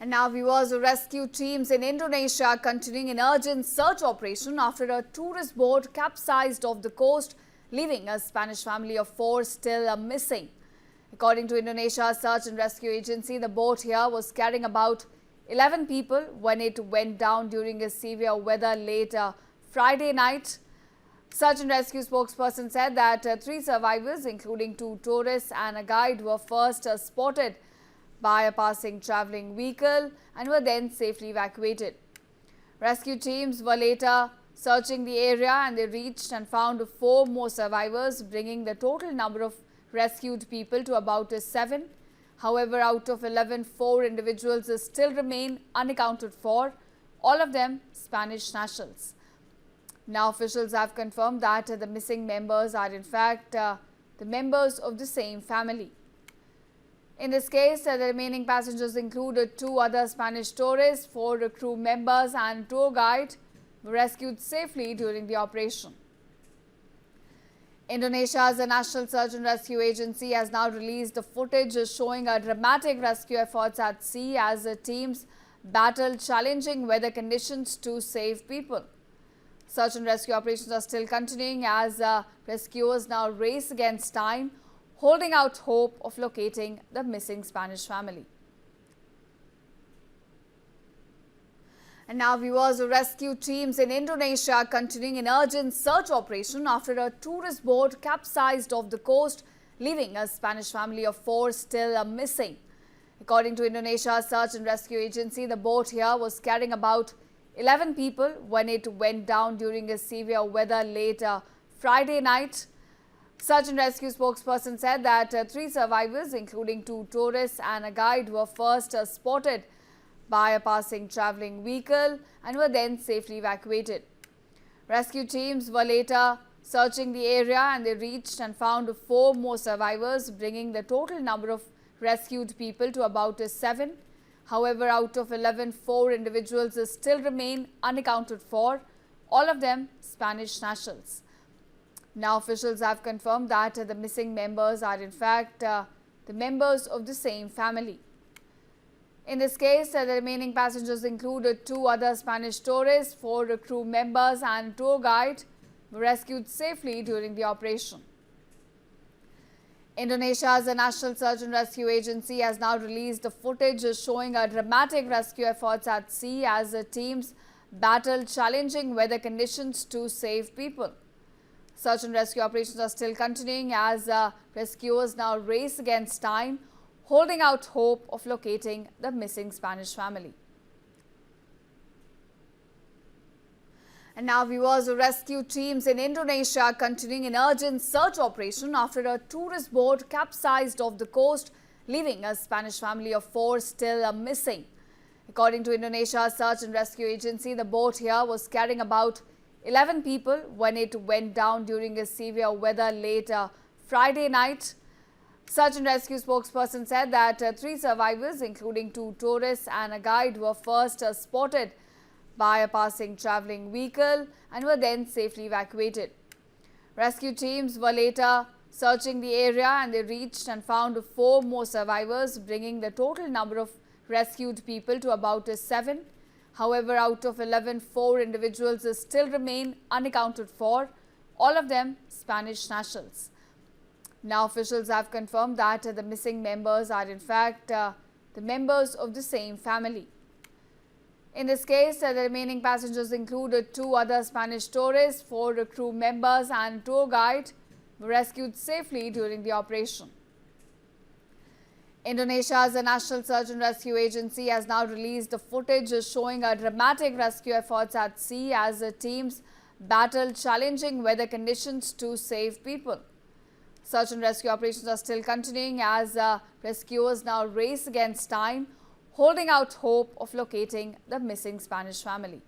And now viewers, rescue teams in Indonesia are continuing an urgent search operation after a tourist boat capsized off the coast, leaving a Spanish family of 4 still missing. According to Indonesia's search and rescue agency, the boat here was carrying about 11 people when it went down during a severe weather late Friday night. Search and rescue spokesperson said that 3 survivors, including 2 tourists and a guide, were first spotted by a passing travelling vehicle and were then safely evacuated. Rescue teams were later searching the area and they reached and found 4 more survivors, bringing the total number of rescued people to about 7. However, out of 11, 4 individuals still remain unaccounted for, all of them Spanish nationals. Now, officials have confirmed that the missing members are in fact the members of the same family. In this case, the remaining passengers included 2 other Spanish tourists, 4 crew members and tour guide were rescued safely during the operation. Indonesia's National Search and Rescue Agency has now released the footage showing a dramatic rescue efforts at sea as the teams battled challenging weather conditions to save people. Search and rescue operations are still continuing as rescuers now race against time, holding out hope of locating the missing Spanish family. And now viewers, rescue teams in Indonesia are continuing an urgent search operation after a tourist boat capsized off the coast, leaving a Spanish family of 4 still missing. According to Indonesia's search and rescue agency, the boat here was carrying about 11 people when it went down during a severe weather late Friday night. Search and rescue spokesperson said that 3 survivors, including 2 tourists and a guide, were first spotted by a passing travelling vehicle and were then safely evacuated. Rescue teams were later searching the area and they reached and found 4 more survivors, bringing the total number of rescued people to about 7. However, out of 11, 4 individuals still remain unaccounted for, all of them Spanish nationals. Now, officials have confirmed that the missing members are in fact the members of the same family. In this case, the remaining passengers included 2 other Spanish tourists, 4 crew members and tour guide were rescued safely during the operation. Indonesia's National Search and Rescue Agency has now released the footage showing a dramatic rescue efforts at sea as the teams battled challenging weather conditions to save people. Search and rescue operations are still continuing as rescuers now race against time, holding out hope of locating the missing Spanish family. And now viewers, rescue teams in Indonesia are continuing an urgent search operation after a tourist boat capsized off the coast, leaving a Spanish family of 4 still missing. According to Indonesia's search and rescue agency, the boat here was carrying about 11 people when it went down during a severe weather late Friday night. Search and rescue spokesperson said that 3 survivors, including 2 tourists and a guide, were first spotted by a passing travelling vehicle and were then safely evacuated. Rescue teams were later searching the area and they reached and found 4 more survivors, bringing the total number of rescued people to about 7. However, out of 11, 4 individuals still remain unaccounted for, all of them Spanish nationals. Now, officials have confirmed that the missing members are in fact the members of the same family. In this case, the remaining passengers included 2 other Spanish tourists, 4 crew members and tour guide were rescued safely during the operation. Indonesia's National Search and Rescue Agency has now released the footage showing a dramatic rescue efforts at sea as the teams battled challenging weather conditions to save people. Search and rescue operations are still continuing as rescuers now race against time, holding out hope of locating the missing Spanish family.